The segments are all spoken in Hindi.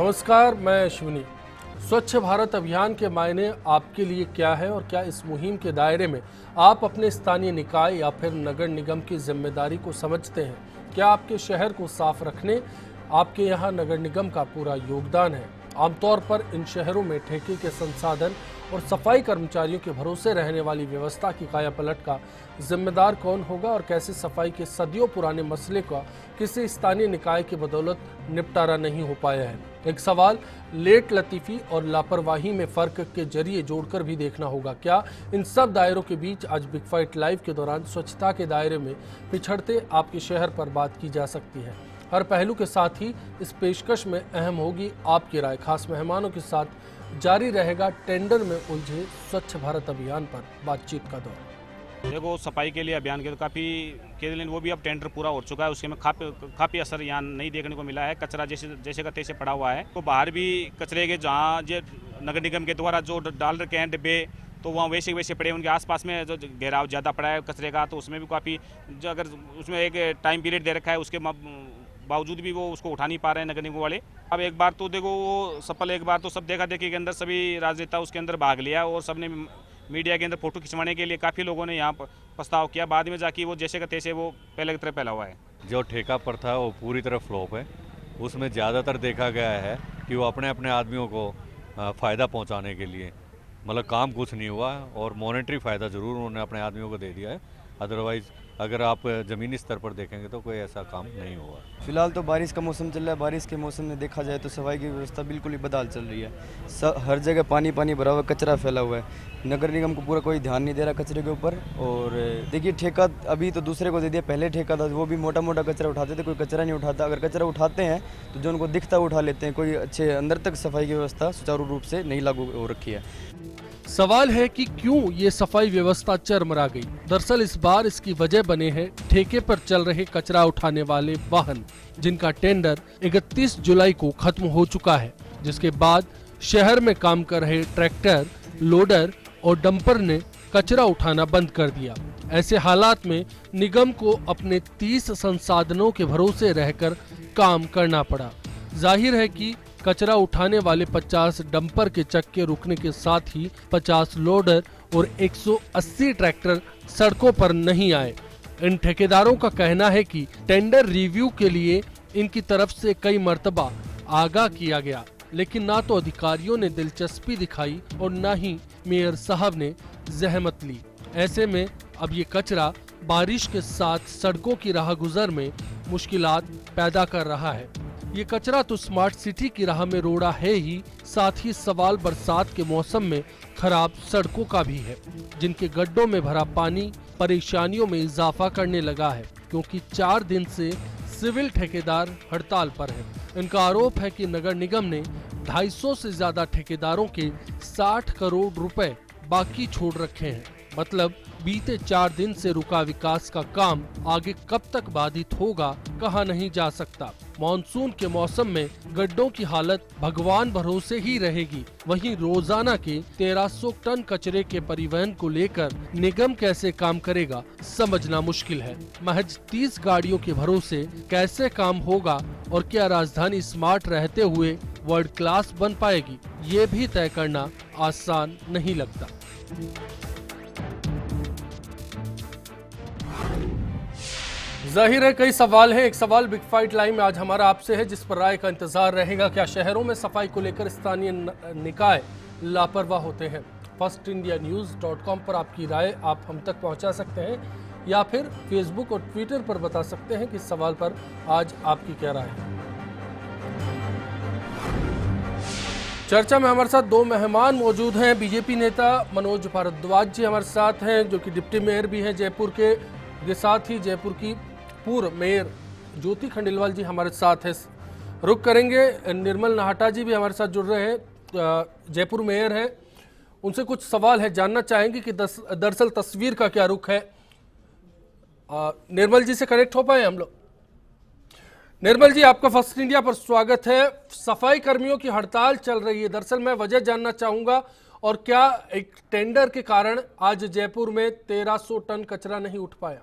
नमस्कार, मैं अश्विनी। स्वच्छ भारत अभियान के मायने आपके लिए क्या है और क्या इस मुहिम के दायरे में आप अपने स्थानीय निकाय या फिर नगर निगम की जिम्मेदारी को समझते हैं? क्या आपके शहर को साफ रखने आपके यहाँ नगर निगम का पूरा योगदान है? आमतौर पर इन शहरों में ठेके के संसाधन और सफाई कर्मचारियों के भरोसे रहने वाली व्यवस्था की कायापलट का जिम्मेदार कौन होगा और कैसे सफाई के सदियों पुराने मसले का किसी स्थानीय निकाय की बदौलत निपटारा नहीं हो पाया है? एक सवाल लेट लतीफ़ी और लापरवाही में फर्क के जरिए जोड़कर भी देखना होगा। क्या इन सब दायरों के बीच आज बिग फाइट लाइव के दौरान स्वच्छता के दायरे में पिछड़ते आपके शहर पर बात की जा सकती है? हर पहलू के साथ ही इस पेशकश में अहम होगी आपकी राय। खास मेहमानों के साथ जारी रहेगा टेंडर में उलझे स्वच्छ भारत अभियान पर बातचीत का दौर। देखो, सफाई के लिए अभियान के तो काफ़ी के लिए वो भी अब टेंडर पूरा हो चुका है, उसके में काफ़ी असर यहाँ नहीं देखने को मिला है। कचरा जैसे का तैसे पड़ा हुआ है। तो बाहर भी कचरे के जहाँ जो नगर निगम के द्वारा जो डाल रखे हैं डिब्बे, तो वहाँ वैसे पड़े। उनके आसपास में जो घेराव ज़्यादा पड़ा है कचरे का, तो उसमें भी काफ़ी जो अगर उसमें एक टाइम पीरियड दे रखा है उसके बावजूद भी वो उसको उठा नहीं पा रहे हैं नगर निगम वाले। अब एक बार तो देखो वो सफल, एक बार तो सब देखा देखी के अंदर सभी राजनेता उसके अंदर भाग लिया और सबने मीडिया के अंदर फोटो खिंचवाने के लिए काफ़ी लोगों ने यहाँ प्रस्ताव किया। बाद में जाके वो जैसे का तैसे वो पहले की तरह फैला हुआ है। जो ठेका पर था वो पूरी तरह फ्लॉप है। उसमें ज़्यादातर देखा गया है कि वो अपने अपने आदमियों को फ़ायदा पहुंचाने के लिए, मतलब काम कुछ नहीं हुआ और मॉनेटरी फ़ायदा ज़रूर उन्होंने अपने आदमियों को दे दिया है। अदरवाइज़ अगर आप ज़मीनी स्तर पर देखेंगे तो कोई ऐसा काम नहीं हुआ। फिलहाल तो बारिश का मौसम चल रहा है। बारिश के मौसम में देखा जाए तो सफाई की व्यवस्था बिल्कुल ही बदहाल चल रही है। हर जगह पानी भरा हुआ, कचरा फैला हुआ है। नगर निगम को पूरा कोई ध्यान नहीं दे रहा कचरे के ऊपर। और देखिए, ठेका अभी तो दूसरे को दे दिया। पहले ठेका था वो भी मोटा कचरा उठाते थे, कोई कचरा नहीं उठाता। अगर कचरा उठाते हैं तो जो उनको दिखता उठा लेते हैं। कोई अच्छे अंदर तक सफाई की व्यवस्था सुचारू रूप से नहीं लागू हो रखी है। सवाल है कि क्यों ये सफाई व्यवस्था चरमरा गई। दरअसल इस बार इसकी वजह बने हैं ठेके पर चल रहे कचरा उठाने वाले वाहन, जिनका टेंडर 31 जुलाई को खत्म हो चुका है, जिसके बाद शहर में काम कर रहे ट्रैक्टर, लोडर और डंपर ने कचरा उठाना बंद कर दिया। ऐसे हालात में निगम को अपने 30 संसाधनों के भरोसे रहकर काम करना पड़ा। जाहिर है कि कचरा उठाने वाले 50 डंपर के चक्के रुकने के साथ ही 50 लोडर और 180 ट्रैक्टर सड़कों पर नहीं आए। इन ठेकेदारों का कहना है कि टेंडर रिव्यू के लिए इनकी तरफ से कई मर्तबा आगाह किया गया, लेकिन ना तो अधिकारियों ने दिलचस्पी दिखाई और न ही मेयर साहब ने जहमत ली। ऐसे में अब ये कचरा बारिश के साथ सड़कों की राह गुजर में मुश्किलात पैदा कर रहा है। ये कचरा तो स्मार्ट सिटी की राह में रोड़ा है ही, साथ ही सवाल बरसात के मौसम में खराब सड़कों का भी है, जिनके गड्ढों में भरा पानी परेशानियों में इजाफा करने लगा है, क्योंकि 4 दिन से सिविल ठेकेदार हड़ताल पर हैं। इनका आरोप है कि नगर निगम ने 250 से ज्यादा ठेकेदारों के 60 करोड़ रुपए बाकी छोड़ रखे हैं। मतलब बीते 4 दिन से रुका विकास का काम आगे कब तक बाधित होगा कहा नहीं जा सकता। मॉनसून के मौसम में गड्ढों की हालत भगवान भरोसे ही रहेगी। वहीं रोजाना के 1300 टन कचरे के परिवहन को लेकर निगम कैसे काम करेगा समझना मुश्किल है। महज 30 गाड़ियों के भरोसे कैसे काम होगा और क्या राजधानी स्मार्ट रहते हुए वर्ल्ड क्लास बन पाएगी, ये भी तय करना आसान नहीं लगता। जाहिर है कई सवाल हैं। एक सवाल बिग फाइट लाइन में आज हमारा आपसे है, जिस पर राय का इंतजार रहेगा। क्या शहरों में सफाई को लेकर स्थानीय निकाय लापरवाह होते हैं? FirstIndiaNews.com पर आपकी राय आप हम तक पहुंचा सकते हैं या फिर फेसबुक और ट्विटर पर बता सकते हैं कि इस सवाल पर आज आपकी क्या राय है। चर्चा में हमारे साथ 2 मेहमान मौजूद हैं। बीजेपी नेता मनोज भारद्वाज जी हमारे साथ हैं, जो कि डिप्टी मेयर भी हैं जयपुर के साथ ही जयपुर की पूर्व मेयर ज्योति खंडेलवाल जी हमारे साथ हैं। रुक करेंगे, निर्मल नाहटा जी भी हमारे साथ जुड़ रहे हैं, जयपुर मेयर हैं। उनसे कुछ सवाल है, जानना चाहेंगे कि दरअसल तस्वीर का क्या रुख है। निर्मल जी से कनेक्ट हो पाए हम लोग? निर्मल जी, आपका फर्स्ट इंडिया पर स्वागत है। सफाई कर्मियों की हड़ताल चल रही है, दरअसल मैं वजह जानना चाहूंगा, और क्या एक टेंडर के कारण आज जयपुर में 1300 टन कचरा नहीं उठ पाया?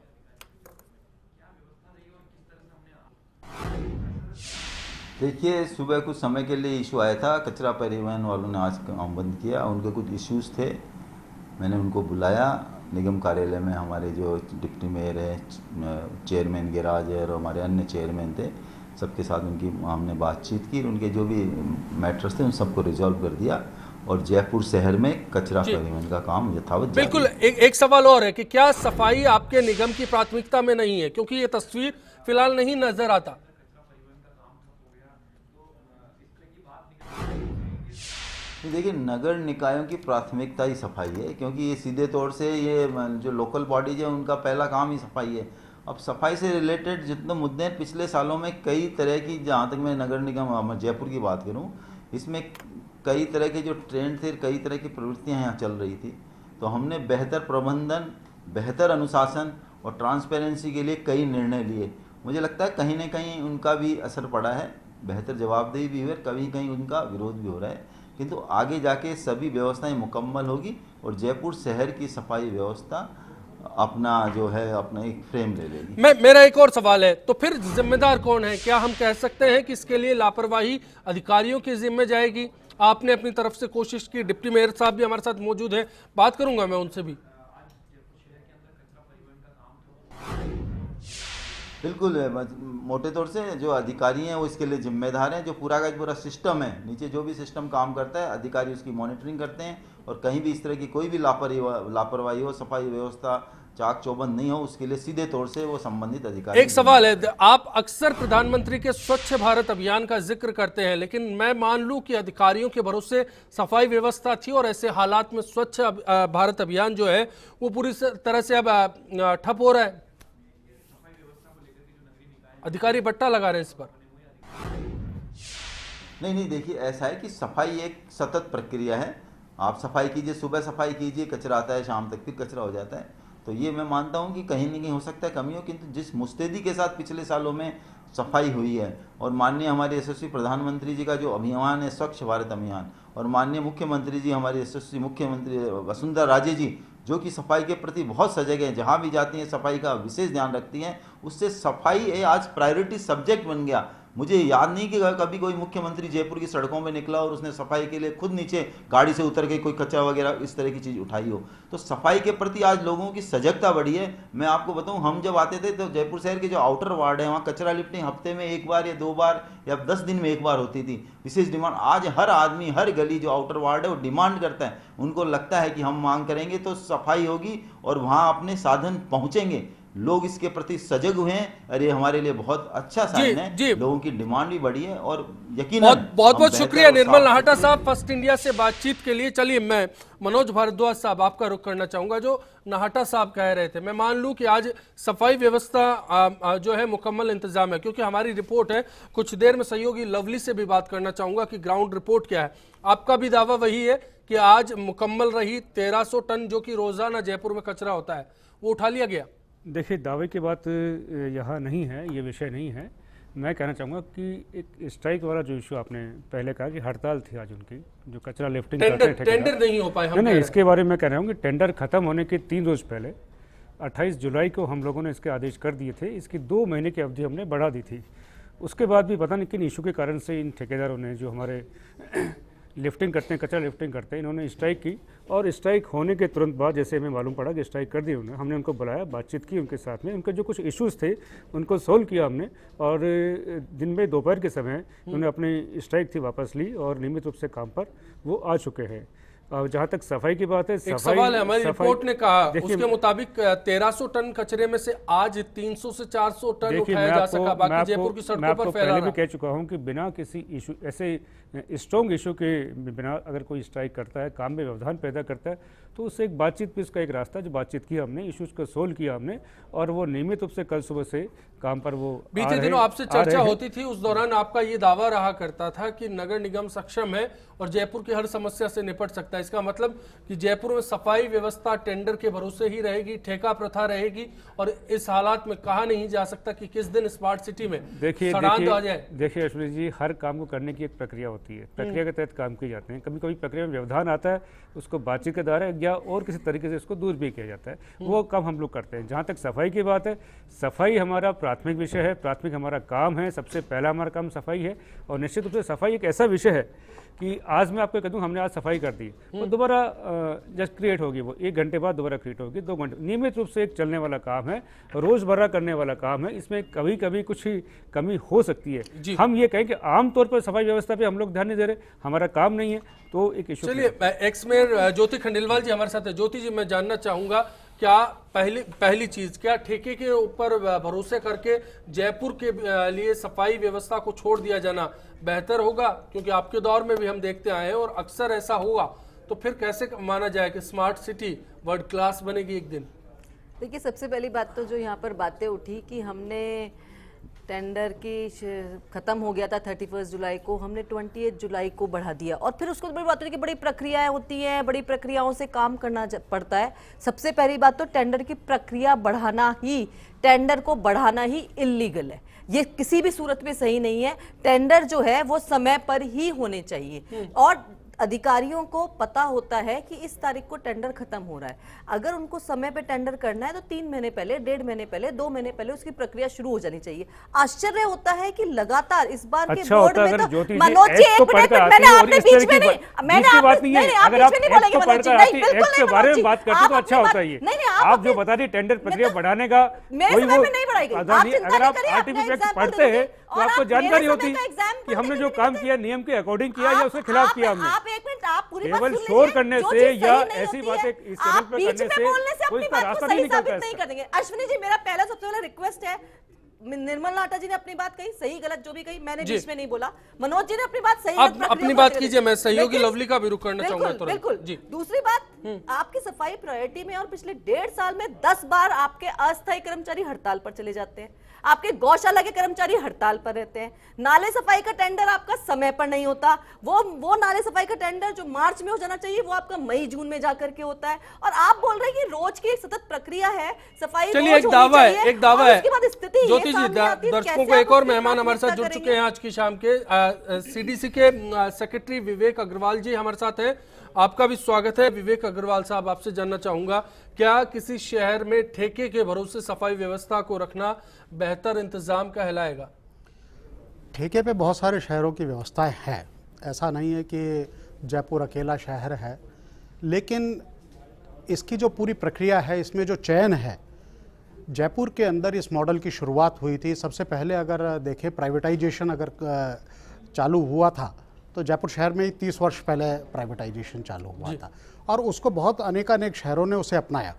देखिए, सुबह कुछ समय के लिए इशू आया था, कचरा परिवहन वालों ने आज काम बंद किया, उनके कुछ इश्यूज थे। मैंने उनको बुलाया निगम कार्यालय में, हमारे जो डिप्टी मेयर है, चेयरमैन गिराज है और हमारे अन्य चेयरमैन थे, सबके साथ उनकी हमने बातचीत की, उनके जो भी मैटर्स थे उन सबको रिजॉल्व कर दिया और जयपुर शहर में कचरा परिवहन का काम यथावत जारी बिल्कुल। एक सवाल और है कि क्या सफाई आपके निगम की प्राथमिकता में नहीं है, क्योंकि ये तस्वीर फिलहाल नहीं नजर आता। देखिए, नगर निकायों की प्राथमिकता ही सफाई है, क्योंकि ये सीधे तौर से ये जो लोकल बॉडीज है उनका पहला काम ही सफाई है। अब सफाई से रिलेटेड जितने मुद्दे हैं, पिछले सालों में कई तरह की, जहाँ तक मैं नगर निगम जयपुर की बात करूँ, इसमें कई तरह के जो ट्रेंड थे, कई तरह की प्रवृत्तियाँ यहाँ चल रही थी। तो हमने बेहतर प्रबंधन, बेहतर अनुशासन और ट्रांसपेरेंसी के लिए कई निर्णय लिए। मुझे लगता है कहीं ना कहीं उनका भी असर पड़ा है, बेहतर जवाबदेही भी हुई है, कभी कहीं उनका विरोध भी हो रहा है, किंतु आगे जाके सभी व्यवस्थाएं मुकम्मल होगी और जयपुर शहर की सफाई व्यवस्था अपना जो है अपना एक फ्रेम ले लेगी। मेरा एक और सवाल है, तो फिर जिम्मेदार कौन है? क्या हम कह सकते हैं कि इसके लिए लापरवाही अधिकारियों के जिम्मे जाएगी? आपने अपनी तरफ से कोशिश की, डिप्टी मेयर साहब भी हमारे साथ मौजूद हैं, बात करूंगा मैं उनसे भी। बिल्कुल, मोटे तौर से जो अधिकारी हैं वो इसके लिए जिम्मेदार हैं। जो पूरा का पूरा सिस्टम है, नीचे जो भी सिस्टम काम करता है, अधिकारी उसकी मॉनिटरिंग करते हैं और कहीं भी इस तरह की कोई भी लापरवाही हो, सफाई व्यवस्था चाक चौबंद नहीं हो, उसके लिए सीधे तौर से वो संबंधित अधिकारी। एक सवाल है, आप अक्सर प्रधानमंत्री के स्वच्छ भारत अभियान का जिक्र करते हैं, लेकिन मैं मान लूं कि अधिकारियों के भरोसे सफाई व्यवस्था थी और ऐसे हालात में स्वच्छ भारत अभियान जो है वो पूरी तरह से अब ठप हो रहा है, अधिकारी बट्टा लगा रहे हैं इस पर। नहीं, देखिए, ऐसा है कि सफाई एक सतत प्रक्रिया है। आप सफाई कीजिए, सुबह सफाई कीजिए, कचरा आता है, शाम तक फिर कचरा हो जाता है। तो ये मैं मानता हूँ कि कहीं ना कहीं हो सकता है कमी हो, किंतु जिस मुस्तैदी के साथ पिछले सालों में सफाई हुई है और माननीय हमारे यशस्वी प्रधानमंत्री जी का जो अभियान है स्वच्छ भारत अभियान, और माननीय मुख्यमंत्री जी, हमारे यशस्वी मुख्यमंत्री वसुंधरा राजे जी, जो कि सफाई के प्रति बहुत सजग हैं, जहाँ भी जाती हैं सफाई का विशेष ध्यान रखती हैं, उससे सफाई आज प्रायोरिटी सब्जेक्ट बन गया। मुझे याद नहीं कि कभी कोई मुख्यमंत्री जयपुर की सड़कों में निकला और उसने सफाई के लिए खुद नीचे गाड़ी से उतर के कोई कचरा वगैरह इस तरह की चीज़ उठाई हो। तो सफाई के प्रति आज लोगों की सजगता बढ़ी है। मैं आपको बताऊं, हम जब आते थे तो जयपुर शहर के जो आउटर वार्ड है वहाँ कचरा लिफ्टिंग हफ्ते में एक बार या 2 बार या 10 दिन में एक बार होती थी, विशेष डिमांड। आज हर आदमी, हर गली जो आउटर वार्ड है वो डिमांड करता है, उनको लगता है कि हम मांग करेंगे तो सफाई होगी और वहाँ अपने साधन पहुँचेंगे। लोग इसके प्रति सजग हुए हैं, अरे हमारे लिए बहुत अच्छा साइन है, लोगों की डिमांड भी बढ़ी है और यकीनन बहुत शुक्रिया निर्मल नाहटा साहब फर्स्ट इंडिया से बातचीत के लिए। चलिए, मैं मनोज भारद्वाज साहब आपका रुख करना चाहूंगा। जो नाहटा साहब कह रहे थे, मैं मान लूं कि आज सफाई व्यवस्था जो है मुकम्मल इंतजाम है, क्योंकि हमारी रिपोर्ट है, कुछ देर में सहयोगी लवली से भी बात करना चाहूंगा कि ग्राउंड रिपोर्ट क्या है। आपका भी दावा वही है कि आज मुकम्मल रही, 1300 टन जो कि रोजाना जयपुर में कचरा होता है वो उठा लिया गया। देखिए, दावे की बात यहाँ नहीं है, ये विषय नहीं है। मैं कहना चाहूँगा कि एक स्ट्राइक वाला जो इशू आपने पहले कहा कि हड़ताल थी आज उनकी, जो कचरा लिफ्टिंग करते हैं, टेंडर नहीं हो पाए। नहीं, इसके बारे में कह रहा हूँ कि टेंडर खत्म होने के 3 रोज पहले 28 जुलाई को हम लोगों ने इसके आदेश कर दिए थे। इसकी 2 महीने की अवधि हमने बढ़ा दी थी। उसके बाद भी पता नहीं किन इशू के कारण से इन ठेकेदारों ने, जो हमारे लिफ्टिंग करते हैं, कचरा लिफ्टिंग करते हैं, इन्होंने स्ट्राइक की और स्ट्राइक होने के तुरंत बाद जैसे हमें मालूम पड़ा कि स्ट्राइक कर दी उन्होंने, हमने उनको बुलाया, बातचीत की उनके साथ में, उनके जो कुछ इश्यूज़ थे उनको सोल्व किया हमने और दिन में दोपहर के समय उन्होंने अपनी स्ट्राइक थी वापस ली और नियमित रूप से काम पर वो आ चुके हैं। जहाँ तक सफाई की बात है, एक सवाल है, हमारी रिपोर्ट ने कहा उसके मुताबिक 1300 टन कचरे में से आज 300 से 400 टन उठाया जा सका, बाकी जयपुर की सड़कों पर फैला रहा। पहले भी कह चुका हूँ कि बिना किसी इशू, ऐसे स्ट्रॉन्ग इशू के बिना अगर कोई स्ट्राइक करता है, काम में व्यवधान पैदा करता है, तो उससे एक बातचीत पे उसका एक रास्ता, जो बातचीत की हमने, इश्यूज को सोल्व किया हमने और वो नियमित रूप से कल सुबह से काम पर वो बीते दिनों आपसे चर्चा होती थी, उस दौरान आपका ये दावा रहा करता था कि नगर निगम सक्षम है और जयपुर की हर समस्या से निपट सकता है। इसका मतलब कि जयपुर में सफाई व्यवस्था टेंडर के भरोसे ही रहेगी, ठेका प्रथा रहेगी और इस हालात में कहा नहीं जा सकता कि किस दिन स्मार्ट सिटी में सड़ांध आ जाए। देखिए अश्विनी जी, हर काम को करने की एक प्रक्रिया होती है, प्रक्रिया के तहत काम किए जाते हैं। कभी कभी प्रक्रिया में व्यवधान आता है, उसको बातचीत के द्वारा या और किसी तरीके से इसको दूर भी किया जाता है, वो काम हम लोग करते हैं। जहाँ तक सफाई की बात है, सफाई हमारा प्राथमिक विषय है, प्राथमिक हमारा काम है, सबसे पहला हमारा काम सफाई है। और निश्चित रूप से सफाई एक ऐसा विषय है कि आज मैं आपको कह दूँ हमने आज सफाई कर दी, वो दोबारा जस्ट क्रिएट होगी, वो 1 घंटे बाद दोबारा क्रिएट होगी, 2 घंटे, नियमित रूप से एक चलने वाला काम है, रोज़मर्रा करने वाला काम है। इसमें कभी कभी कुछ ही कमी हो सकती है। हम ये कहें कि आमतौर पर सफाई व्यवस्था पे हम लोग ध्यान नहीं दे रहे, हमारा काम नहीं है, तो एक इशू। चलिए, एक्स मेयर ज्योति खंडेलवाल जी हमारे साथ है। ज्योति जी, मैं जानना चाहूंगा, क्या पहली चीज, क्या ठेके के ऊपर भरोसे करके जयपुर के लिए सफाई व्यवस्था को छोड़ दिया जाना बेहतर होगा? क्योंकि आपके दौर में भी हम देखते आए हैं और अक्सर ऐसा हुआ, तो फिर कैसे माना जाए कि स्मार्ट सिटी वर्ल्ड क्लास बनेगी एक दिन? देखिए, सबसे पहली बात तो जो यहाँ पर बातें उठी कि हमने टेंडर की खत्म हो गया था 31 जुलाई को, हमने 28 जुलाई को बढ़ा दिया। और फिर उसको बड़ी बात होती है कि बड़ी प्रक्रियाएं होती हैं, बड़ी प्रक्रियाओं से काम करना पड़ता है। सबसे पहली बात तो टेंडर की प्रक्रिया बढ़ाना ही, टेंडर को बढ़ाना ही इल्लीगल है, ये किसी भी सूरत में सही नहीं है। टेंडर जो है वो समय पर ही होने चाहिए और अधिकारियों को पता होता है कि इस तारीख को टेंडर खत्म हो रहा है। अगर उनको समय पे टेंडर करना है तो 3 महीने पहले, 1.5 महीने पहले, 2 महीने पहले उसकी प्रक्रिया शुरू हो जानी चाहिए। आश्चर्य होता है कि लगातार इस बार के बोर्ड में तो मनोज जी, एक मिनट, मैंने आपके बीच में नहीं, मैंने आप बीच में नहीं बोलेंगे मनोज जी, नहीं, बिल्कुल नहीं बारे में मनोज बात जी, करते तो अच्छा होता है। नहीं, आप जो बता रही टेंडर प्रक्रिया बढ़ाने का, मेरे समय में नहीं बढ़ाई गई। अगर आप आरटीपी एक्ट पढ़ते हैं तो आपको जानकारी होती कि हमने जो काम किया नियम के अकॉर्डिंग किया या उसके खिलाफ किया हमने। आप एक मिनट, आप पूरी बात केवल सुन शोर लीजिए। करने जो से चीज़ या सही नहीं ऐसी होती बातें है, इस चैनल आप पर बीच करने में से बोलने से कोई अपनी इसका बात को रास्ता सही नहीं निकलता साबित नहीं है। कर देंगे। अश्विनी जी, मेरा पहला सबसे पहला रिक्वेस्ट है, निर्मल लाटा जी ने अपनी बात कही, सही गलत जो भी कही, मैंने बीच में नहीं बोला। मनोज जी ने अपनी बात सही, आप अपनी बात कीजिए, मैं सहयोगी लवली का भी रुख करना चाहूंगा तुरंत। बिल्कुल जी। दूसरी बात, आपकी सफाई प्रायोरिटी में और पिछले 1.5 साल में 10 बार आपके अस्थायी कर्मचारी हड़ताल पर चले जाते हैं, आपके गौशाला के कर्मचारी हड़ताल पर रहते हैं, नाले सफाई का टेंडर आपका समय पर नहीं होता, वो नाले सफाई का टेंडर जो मार्च में हो जाना चाहिए वो आपका मई जून में जाकर के होता है, और आप बोल रहे हैं कि रोज की एक सतत प्रक्रिया है सफाई। चलिए, एक दावा है, एक दावा है ज्योति जी। दर्शकों दर्शकों को एक और मेहमान हमारे साथ जुड़ चुके हैं आज की शाम के, सीडीसी के सेक्रेटरी विवेक अग्रवाल जी हमारे साथ हैं। आपका भी स्वागत है। विवेक अग्रवाल साहब, आपसे जानना चाहूंगा, क्या किसी शहर में ठेके के भरोसे सफाई व्यवस्था को रखना बेहतर इंतजाम कहलाएगा? ठेके पे बहुत सारे शहरों की व्यवस्थाएं हैं, ऐसा नहीं है कि जयपुर अकेला शहर है, लेकिन इसकी जो पूरी प्रक्रिया है, इसमें जो चयन है, जयपुर के अंदर इस मॉडल की शुरुआत हुई थी। सबसे पहले अगर देखें प्राइवेटाइजेशन अगर चालू हुआ था तो जयपुर शहर में ही 30 वर्ष पहले प्राइवेटाइजेशन चालू हुआ था और उसको बहुत अनेकानेक शहरों ने उसे अपनाया।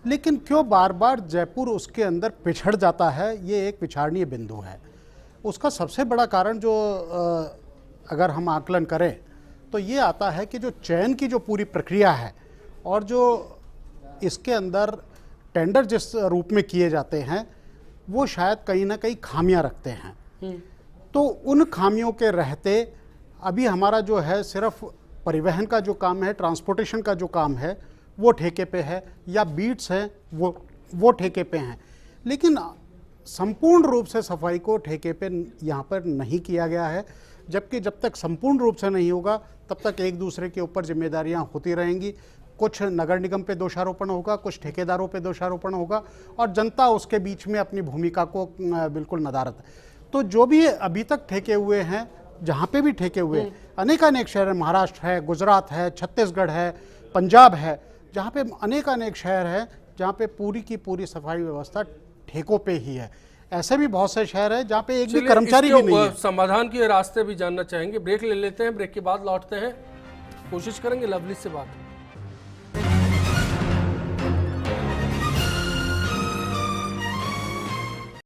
लेकिन क्यों बार बार जयपुर उसके अंदर पिछड़ जाता है, ये एक विचारणीय बिंदु है। उसका सबसे बड़ा कारण जो अगर हम आकलन करें तो ये आता है कि जो चयन की जो पूरी प्रक्रिया है और जो इसके अंदर टेंडर जिस रूप में किए जाते हैं वो शायद कहीं ना कहीं खामियां रखते हैं। तो उन खामियों के रहते अभी हमारा जो है सिर्फ परिवहन का जो काम है, ट्रांसपोर्टेशन का जो काम है वो ठेके पे है, या बीट्स हैं वो ठेके पे हैं, लेकिन संपूर्ण रूप से सफाई को ठेके पे यहाँ पर नहीं किया गया है। जबकि जब तक संपूर्ण रूप से नहीं होगा तब तक एक दूसरे के ऊपर जिम्मेदारियाँ होती रहेंगी। कुछ नगर निगम पे दोषारोपण होगा, कुछ ठेकेदारों पे दोषारोपण होगा और जनता उसके बीच में अपनी भूमिका को बिल्कुल नदारत। तो जो भी अभी तक ठेके हुए हैं, जहाँ पे भी ठेके हुए अनेकानेक शहर, महाराष्ट्र है, गुजरात है, छत्तीसगढ़ है, पंजाब है, जहाँ पे अनेकानेक शहर है जहाँ पे पूरी की पूरी सफाई व्यवस्था ठेकों पे ही है। ऐसे भी बहुत से शहर है जहाँ पे एक भी कर्मचारी भी नहीं है। समाधान के रास्ते भी जानना चाहेंगे, ब्रेक ले लेते हैं, ब्रेक के बाद लौटते हैं, कोशिश करेंगे लवली से बात।